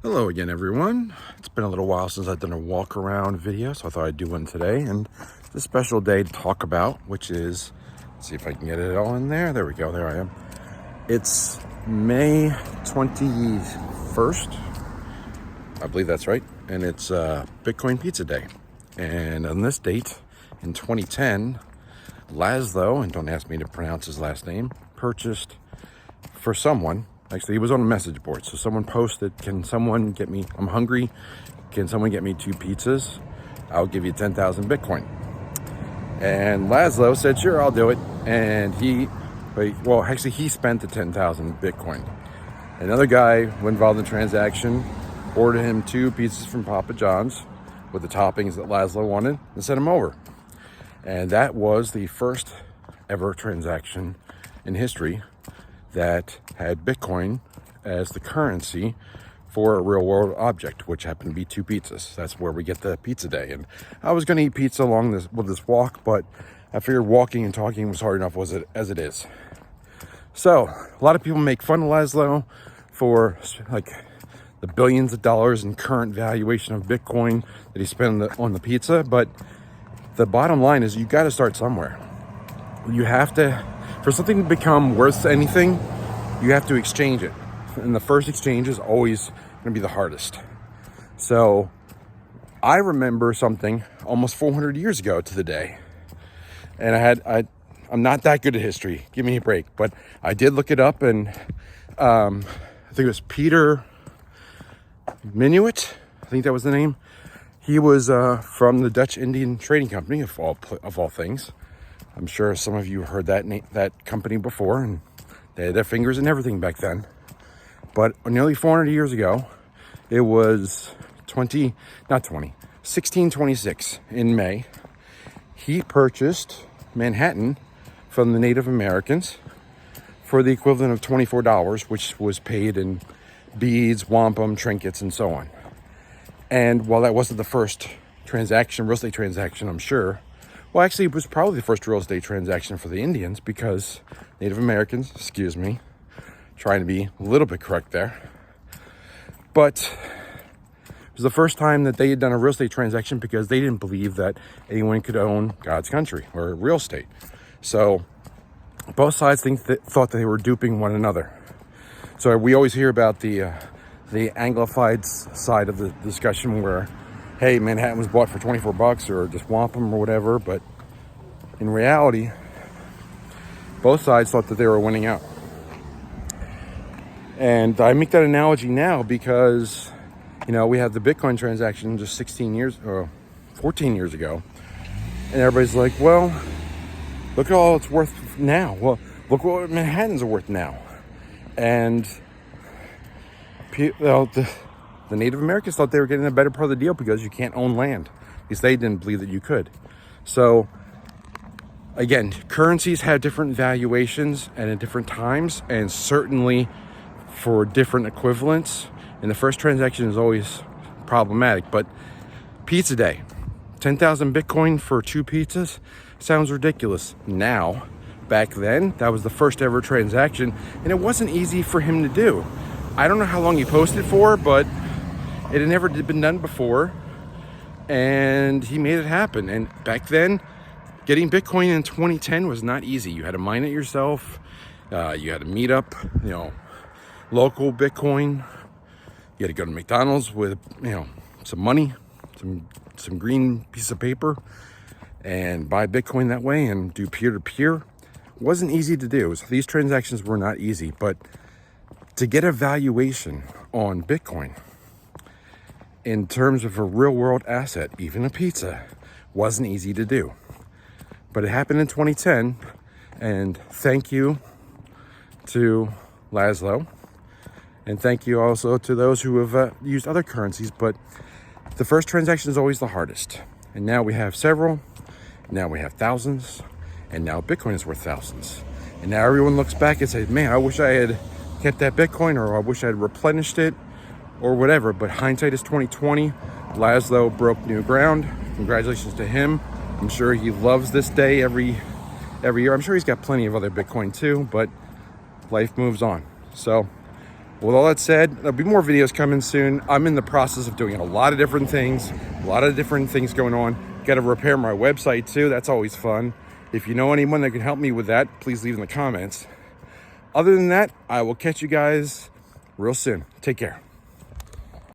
Hello again, everyone. It's been a little while since I've done a walk around video, so I thought I'd do one today. And it's a special day to talk about, which is, let's see if I can get it all in there. There we go. There I am. It's May 21st. I believe that's right. And it's Bitcoin Pizza Day. And on this date in 2010, Laszlo, and don't ask me to pronounce his last name, purchased for someone. Actually, he was on a message board. So someone posted, can someone get me, I'm hungry. Can someone get me 2 pizzas? I'll give you 10,000 Bitcoin. And Laszlo said, sure, I'll do it. And he spent the 10,000 Bitcoin. Another guy who involved in the transaction ordered him 2 pizzas from Papa John's with the toppings that Laszlo wanted and sent him over. And that was the first ever transaction in history that had Bitcoin as the currency for a real world object, which happened to be 2 pizzas. That's where we get the pizza day. And I was going to eat pizza along this walk, but I figured walking and talking was hard enough as it is. So a lot of people make fun of Laszlo for like the billions of dollars in current valuation of Bitcoin that he spent on the pizza. But the bottom line is you got to start somewhere. You have to, for something to become worth anything, you have to exchange it. And the first exchange is always going to be the hardest. So I remember something almost 400 years ago to the day. And I'm not that good at history. Give me a break. But I did look it up, and I think it was Peter Minuit. I think that was the name. He was from the Dutch Indian Trading Company, of all things. I'm sure some of you heard that company before, and they had their fingers in everything back then. But nearly 400 years ago, it was 1626 in May. He purchased Manhattan from the Native Americans for the equivalent of $24, which was paid in beads, wampum, trinkets, and so on. And while that wasn't the first real estate transaction, I'm sure. Well, actually, it was probably the first real estate transaction for the Indians, because Native Americans, trying to be a little bit correct there. But it was the first time that they had done a real estate transaction because they didn't believe that anyone could own God's country or real estate. So both sides thought that they were duping one another. So we always hear about the Anglified side of the discussion where, hey, Manhattan was bought for $24 or just wampum or whatever. But in reality, both sides thought that they were winning out. And I make that analogy now because, we had the Bitcoin transaction just 14 years ago. And everybody's like, well, look at all it's worth now. Well, look what Manhattan's worth now. And the Native Americans thought they were getting a better part of the deal because you can't own land. At least they didn't believe that you could. So again, currencies have different valuations and at different times, and certainly for different equivalents. And the first transaction is always problematic. But pizza day, 10,000 Bitcoin for 2 pizzas sounds ridiculous now. Back then, that was the first ever transaction, and it wasn't easy for him to do. I don't know how long he posted for, but it had never been done before, and he made it happen. And back then, getting Bitcoin in 2010 was not easy. You had to mine it yourself. You had to meet up, local Bitcoin. You had to go to McDonald's with, some money, some green piece of paper, and buy Bitcoin that way and do peer-to-peer. It wasn't easy to do. These transactions were not easy, but to get a valuation on Bitcoin in terms of a real world asset, even a pizza, wasn't easy to do. But it happened in 2010, and thank you to Laszlo, and thank you also to those who have used other currencies. But the first transaction is always the hardest. And now we have several, now we have thousands, and now Bitcoin is worth thousands. And now everyone looks back and says, man, I wish I had kept that Bitcoin, or I wish I had replenished it, or whatever. But hindsight is 2020. Laszlo broke new ground. Congratulations to him. I'm sure he loves this day every year. I'm sure he's got plenty of other Bitcoin too, but life moves on. So With all that said, there'll be more videos coming soon. I'm in the process of doing a lot of different things, going on. Got to repair my website too. That's always fun. If you know anyone that can help me with that, please leave in the comments. Other than that, I will catch you guys real soon. Take care.